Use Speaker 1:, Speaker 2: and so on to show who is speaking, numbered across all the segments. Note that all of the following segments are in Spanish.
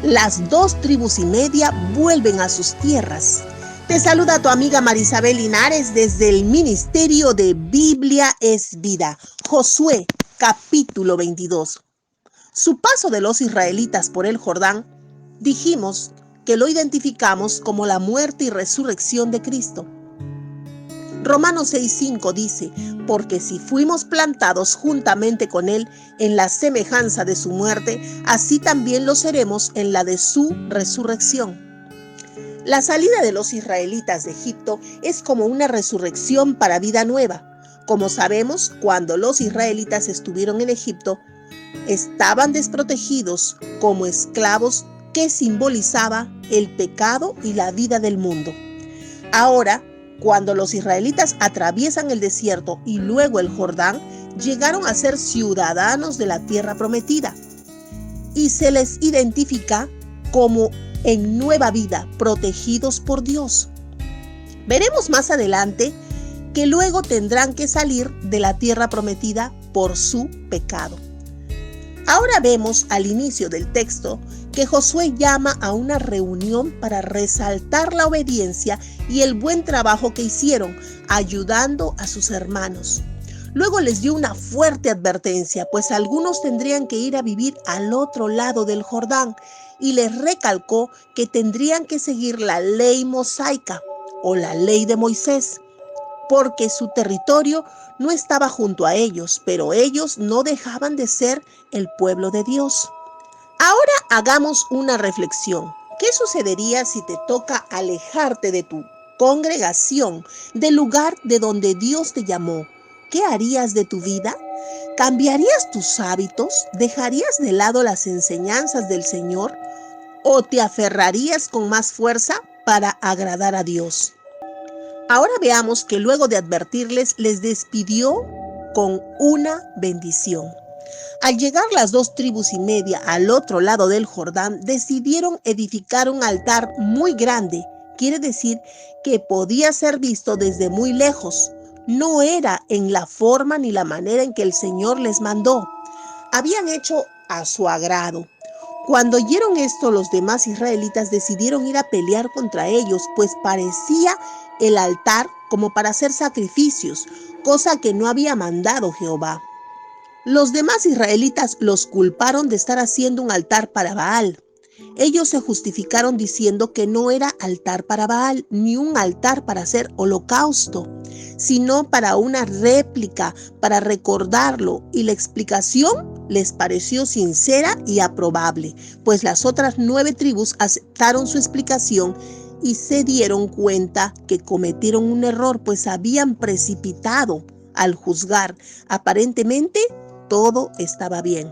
Speaker 1: Las 2,5 tribus vuelven a sus tierras. Te saluda tu amiga Marisabel Linares desde el Ministerio de Biblia es Vida. Josué, capítulo 22. Su paso de los israelitas por el Jordán, dijimos que lo identificamos como la muerte y resurrección de Cristo. Romanos 6:5 dice, porque si fuimos plantados juntamente con Él en la semejanza de su muerte, así también lo seremos en la de su resurrección. La salida de los israelitas de Egipto es como una resurrección para vida nueva. Como sabemos, cuando los israelitas estuvieron en Egipto, estaban desprotegidos como esclavos, que simbolizaba el pecado y la vida del mundo. Ahora, cuando los israelitas atraviesan el desierto y luego el Jordán, llegaron a ser ciudadanos de la tierra prometida y se les identifica como en nueva vida, protegidos por Dios. Veremos más adelante que luego tendrán que salir de la tierra prometida por su pecado. Ahora vemos al inicio del texto que Josué llama a una reunión para resaltar la obediencia y el buen trabajo que hicieron, ayudando a sus hermanos. Luego les dio una fuerte advertencia, pues algunos tendrían que ir a vivir al otro lado del Jordán, y les recalcó que tendrían que seguir la ley mosaica o la ley de Moisés, porque su territorio no estaba junto a ellos, pero ellos no dejaban de ser el pueblo de Dios. Ahora hagamos una reflexión. ¿Qué sucedería si te toca alejarte de tu congregación, del lugar de donde Dios te llamó? ¿Qué harías de tu vida? ¿Cambiarías tus hábitos? ¿Dejarías de lado las enseñanzas del Señor? ¿O te aferrarías con más fuerza para agradar a Dios? Ahora veamos que luego de advertirles, les despidió con una bendición. Al llegar las 2,5 tribus al otro lado del Jordán, decidieron edificar un altar muy grande. Quiere decir que podía ser visto desde muy lejos. No era en la forma ni la manera en que el Señor les mandó. Habían hecho a su agrado. Cuando oyeron esto, los demás israelitas decidieron ir a pelear contra ellos, pues parecía el altar como para hacer sacrificios, cosa que no había mandado Jehová. Los demás israelitas los culparon de estar haciendo un altar para Baal. Ellos se justificaron diciendo que no era altar para Baal, ni un altar para hacer holocausto, sino para una réplica, para recordarlo, y la explicación les pareció sincera y aprobable, pues las otras 9 tribus aceptaron su explicación y se dieron cuenta que cometieron un error, pues habían precipitado al juzgar. Aparentemente todo estaba bien.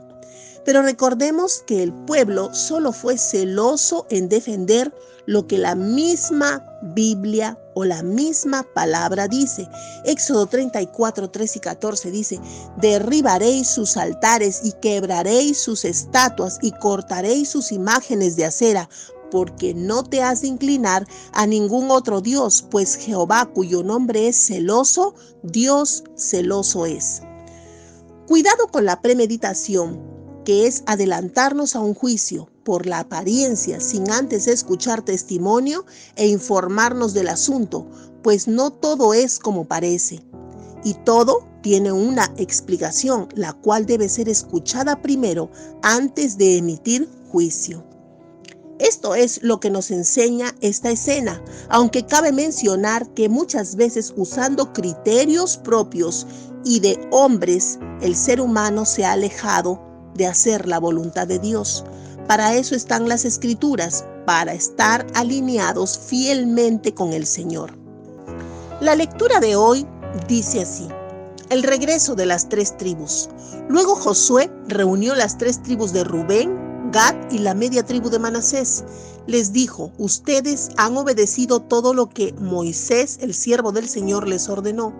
Speaker 1: Pero recordemos que el pueblo solo fue celoso en defender lo que la misma Biblia o la misma palabra dice. Éxodo 34, 3 y 14 dice, derribaréis sus altares y quebraréis sus estatuas y cortaréis sus imágenes de acera, porque no te has de inclinar a ningún otro Dios, pues Jehová, cuyo nombre es celoso, Dios celoso es. Cuidado con la premeditación, que es adelantarnos a un juicio por la apariencia sin antes escuchar testimonio e informarnos del asunto, pues no todo es como parece. Y todo tiene una explicación, la cual debe ser escuchada primero antes de emitir juicio. Esto es lo que nos enseña esta escena, aunque cabe mencionar que muchas veces usando criterios propios y de hombres, el ser humano se ha alejado de hacer la voluntad de Dios. Para eso están las Escrituras, para estar alineados fielmente con el Señor. La lectura de hoy dice así: el regreso de las 3 tribus. Luego Josué reunió las 3 tribus de Rubén, Gad y la media tribu de Manasés. Les dijo: ustedes han obedecido todo lo que Moisés, el siervo del Señor, les ordenó.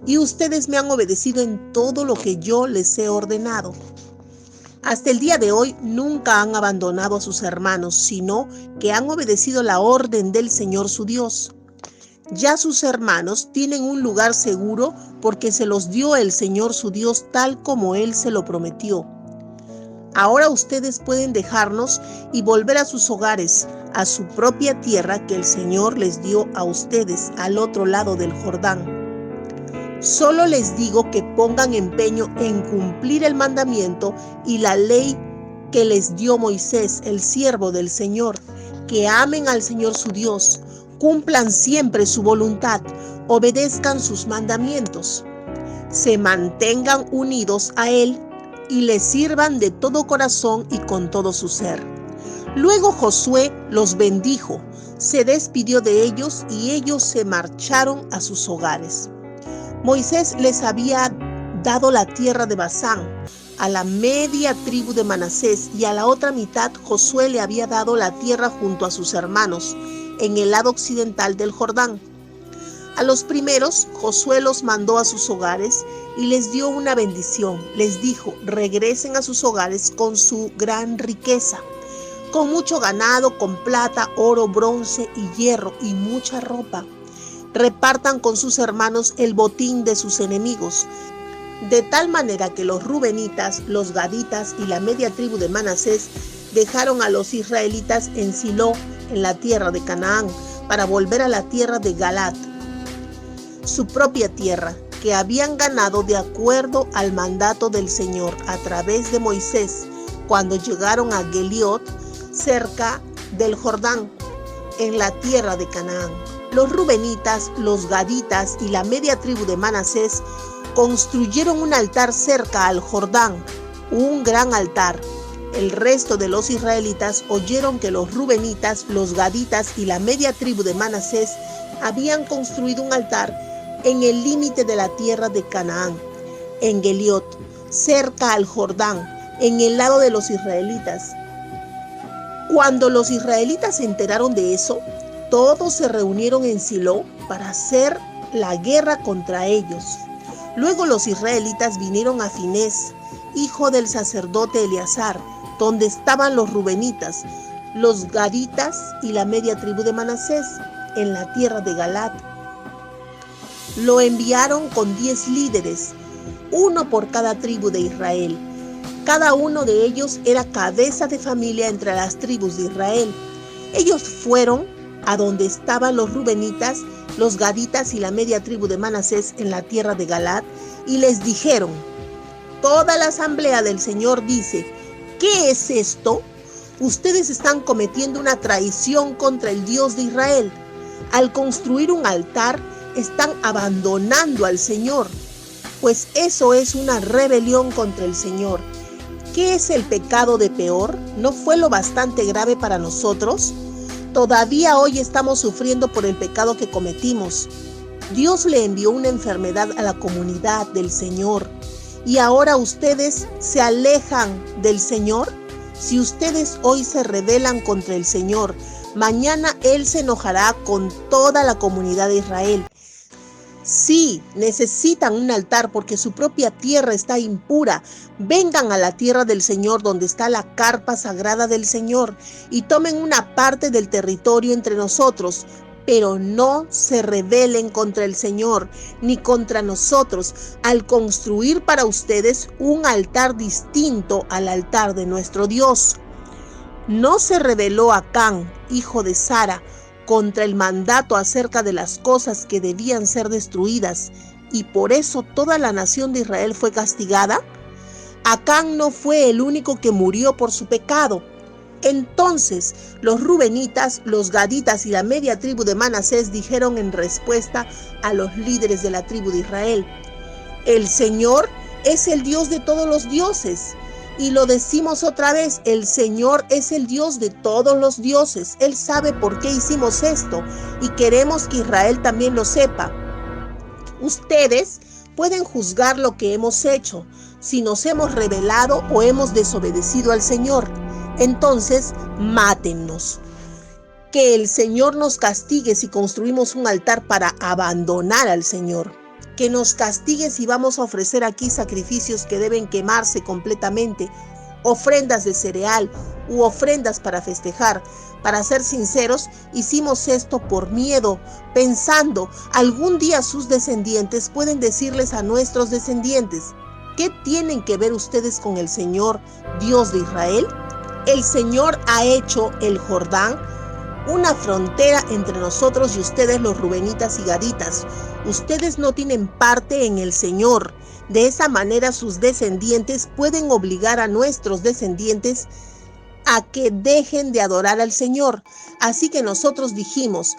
Speaker 1: Y ustedes me han obedecido en todo lo que yo les he ordenado. Hasta el día de hoy nunca han abandonado a sus hermanos, sino que han obedecido la orden del Señor su Dios. Ya sus hermanos tienen un lugar seguro porque se los dio el Señor su Dios tal como Él se lo prometió. Ahora ustedes pueden dejarnos y volver a sus hogares, a su propia tierra que el Señor les dio a ustedes al otro lado del Jordán. Solo les digo que pongan empeño en cumplir el mandamiento y la ley que les dio Moisés, el siervo del Señor, que amen al Señor su Dios, cumplan siempre su voluntad, obedezcan sus mandamientos, se mantengan unidos a Él y le sirvan de todo corazón y con todo su ser. Luego Josué los bendijo, se despidió de ellos y ellos se marcharon a sus hogares. Moisés les había dado la tierra de Basán a la media tribu de Manasés y a la otra mitad Josué le había dado la tierra junto a sus hermanos en el lado occidental del Jordán. A los primeros Josué los mandó a sus hogares y les dio una bendición. Les dijo: regresen a sus hogares con su gran riqueza, con mucho ganado, con plata, oro, bronce y hierro y mucha ropa. Repartan con sus hermanos el botín de sus enemigos. De tal manera que los rubenitas, los gaditas y la media tribu de Manasés dejaron a los israelitas en Silo, en la tierra de Canaán, para volver a la tierra de Galaad, su propia tierra, que habían ganado de acuerdo al mandato del Señor a través de Moisés, cuando llegaron a Geliot, cerca del Jordán, en la tierra de Canaán. Los rubenitas, los gaditas y la media tribu de Manasés construyeron un altar cerca al Jordán, un gran altar. El resto de los israelitas oyeron que los rubenitas, los gaditas y la media tribu de Manasés habían construido un altar en el límite de la tierra de Canaán, en Geliot, cerca al Jordán, en el lado de los israelitas. Cuando los israelitas se enteraron de eso, todos se reunieron en Silo para hacer la guerra contra ellos. Luego los israelitas vinieron a Finés, hijo del sacerdote Eleazar, donde estaban los rubenitas, los gaditas y la media tribu de Manasés, en la tierra de Galaad. Lo enviaron con 10 líderes, uno por cada tribu de Israel. Cada uno de ellos era cabeza de familia entre las tribus de Israel. Ellos fueron a donde estaban los rubenitas, los gaditas y la media tribu de Manasés en la tierra de Galaad, y les dijeron: toda la asamblea del Señor dice, ¿qué es esto? Ustedes están cometiendo una traición contra el Dios de Israel. Al construir un altar, están abandonando al Señor, pues eso es una rebelión contra el Señor. ¿Qué es el pecado de Peor? ¿No fue lo bastante grave para nosotros? Todavía hoy estamos sufriendo por el pecado que cometimos. Dios le envió una enfermedad a la comunidad del Señor. ¿Y ahora ustedes se alejan del Señor? Si ustedes hoy se rebelan contra el Señor, mañana Él se enojará con toda la comunidad de Israel. Sí, necesitan un altar porque su propia tierra está impura. Vengan a la tierra del Señor donde está la carpa sagrada del Señor y tomen una parte del territorio entre nosotros, pero no se rebelen contra el Señor ni contra nosotros al construir para ustedes un altar distinto al altar de nuestro Dios. No se rebeló Acán, hijo de Sara, contra el mandato acerca de las cosas que debían ser destruidas, y por eso toda la nación de Israel fue castigada. Acán no fue el único que murió por su pecado. Entonces los rubenitas, los gaditas y la media tribu de Manasés dijeron en respuesta a los líderes de la tribu de Israel: el Señor es el Dios de todos los dioses. Y lo decimos otra vez, el Señor es el Dios de todos los dioses. Él sabe por qué hicimos esto y queremos que Israel también lo sepa. Ustedes pueden juzgar lo que hemos hecho, si nos hemos rebelado o hemos desobedecido al Señor. Entonces, mátennos. Que el Señor nos castigue si construimos un altar para abandonar al Señor. Que nos castigue si vamos a ofrecer aquí sacrificios que deben quemarse completamente, ofrendas de cereal u ofrendas para festejar. Para ser sinceros, hicimos esto por miedo, pensando algún día sus descendientes pueden decirles a nuestros descendientes: ¿Qué tienen que ver ustedes con el Señor, Dios de Israel? El Señor ha hecho el Jordán una frontera entre nosotros y ustedes, los rubenitas y gaditas. Ustedes no tienen parte en el Señor. De esa manera sus descendientes pueden obligar a nuestros descendientes a que dejen de adorar al Señor. Así que nosotros dijimos,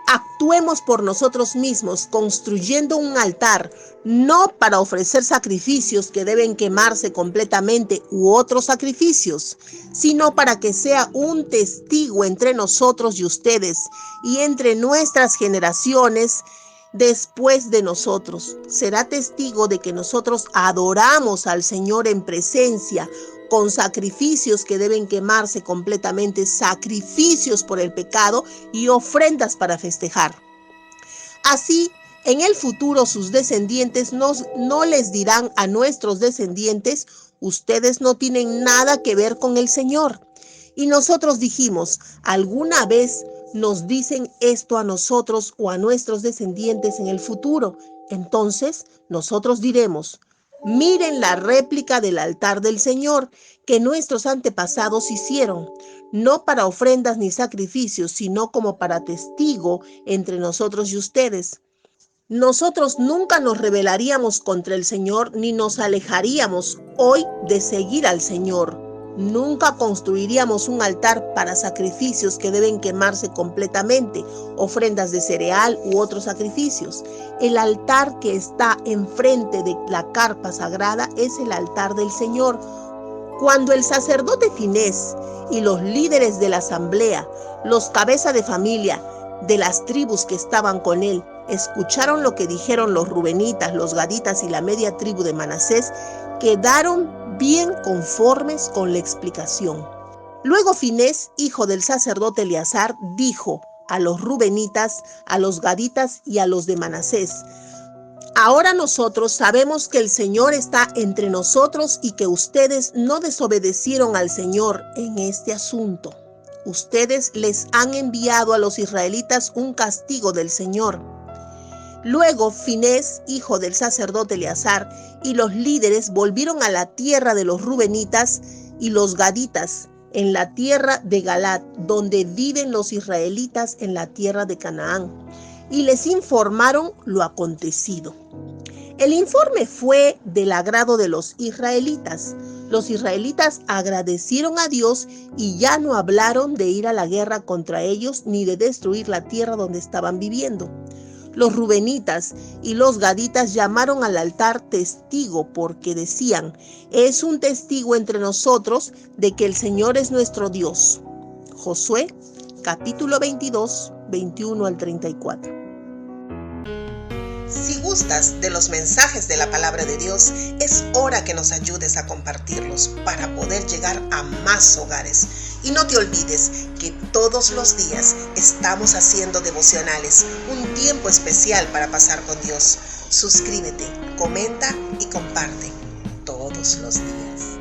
Speaker 1: actuemos por nosotros mismos, construyendo un altar, no para ofrecer sacrificios que deben quemarse completamente u otros sacrificios, sino para que sea un testigo entre nosotros y ustedes, y entre nuestras generaciones después de nosotros. Será testigo de que nosotros adoramos al Señor en presencia, con sacrificios que deben quemarse completamente, sacrificios por el pecado y ofrendas para festejar. Así, en el futuro sus descendientes no les dirán a nuestros descendientes, ustedes no tienen nada que ver con el Señor. Y nosotros dijimos, ¿alguna vez nos dicen esto a nosotros o a nuestros descendientes en el futuro? Entonces nosotros diremos, miren la réplica del altar del Señor que nuestros antepasados hicieron, no para ofrendas ni sacrificios, sino como para testigo entre nosotros y ustedes. Nosotros nunca nos rebelaríamos contra el Señor ni nos alejaríamos hoy de seguir al Señor. Nunca construiríamos un altar para sacrificios que deben quemarse completamente, ofrendas de cereal u otros sacrificios. El altar que está enfrente de la carpa sagrada es el altar del Señor. Cuando el sacerdote Finés y los líderes de la asamblea, los cabezas de familia de las tribus que estaban con él, escucharon lo que dijeron los rubenitas, los gaditas y la media tribu de Manasés, quedaron bien conformes con la explicación. Luego Finés, hijo del sacerdote Eleazar, dijo a los rubenitas, a los gaditas y a los de Manasés, ahora nosotros sabemos que el Señor está entre nosotros y que ustedes no desobedecieron al Señor en este asunto. Ustedes les han enviado a los israelitas un castigo del Señor. Luego Finés, hijo del sacerdote Eleazar, y los líderes volvieron a la tierra de los rubenitas y los gaditas, en la tierra de Galaad, donde viven los israelitas en la tierra de Canaán, y les informaron lo acontecido. El informe fue del agrado de los israelitas. Los israelitas agradecieron a Dios y ya no hablaron de ir a la guerra contra ellos ni de destruir la tierra donde estaban viviendo. Los rubenitas y los gaditas llamaron al altar testigo porque decían, es un testigo entre nosotros de que el Señor es nuestro Dios. Josué, capítulo 22, 21 al 34. Si gustas de los mensajes de la palabra de Dios, es hora que nos ayudes a compartirlos para poder llegar a más hogares. Y no te olvides que todos los días estamos haciendo devocionales, un tiempo especial para pasar con Dios. Suscríbete, comenta y comparte todos los días.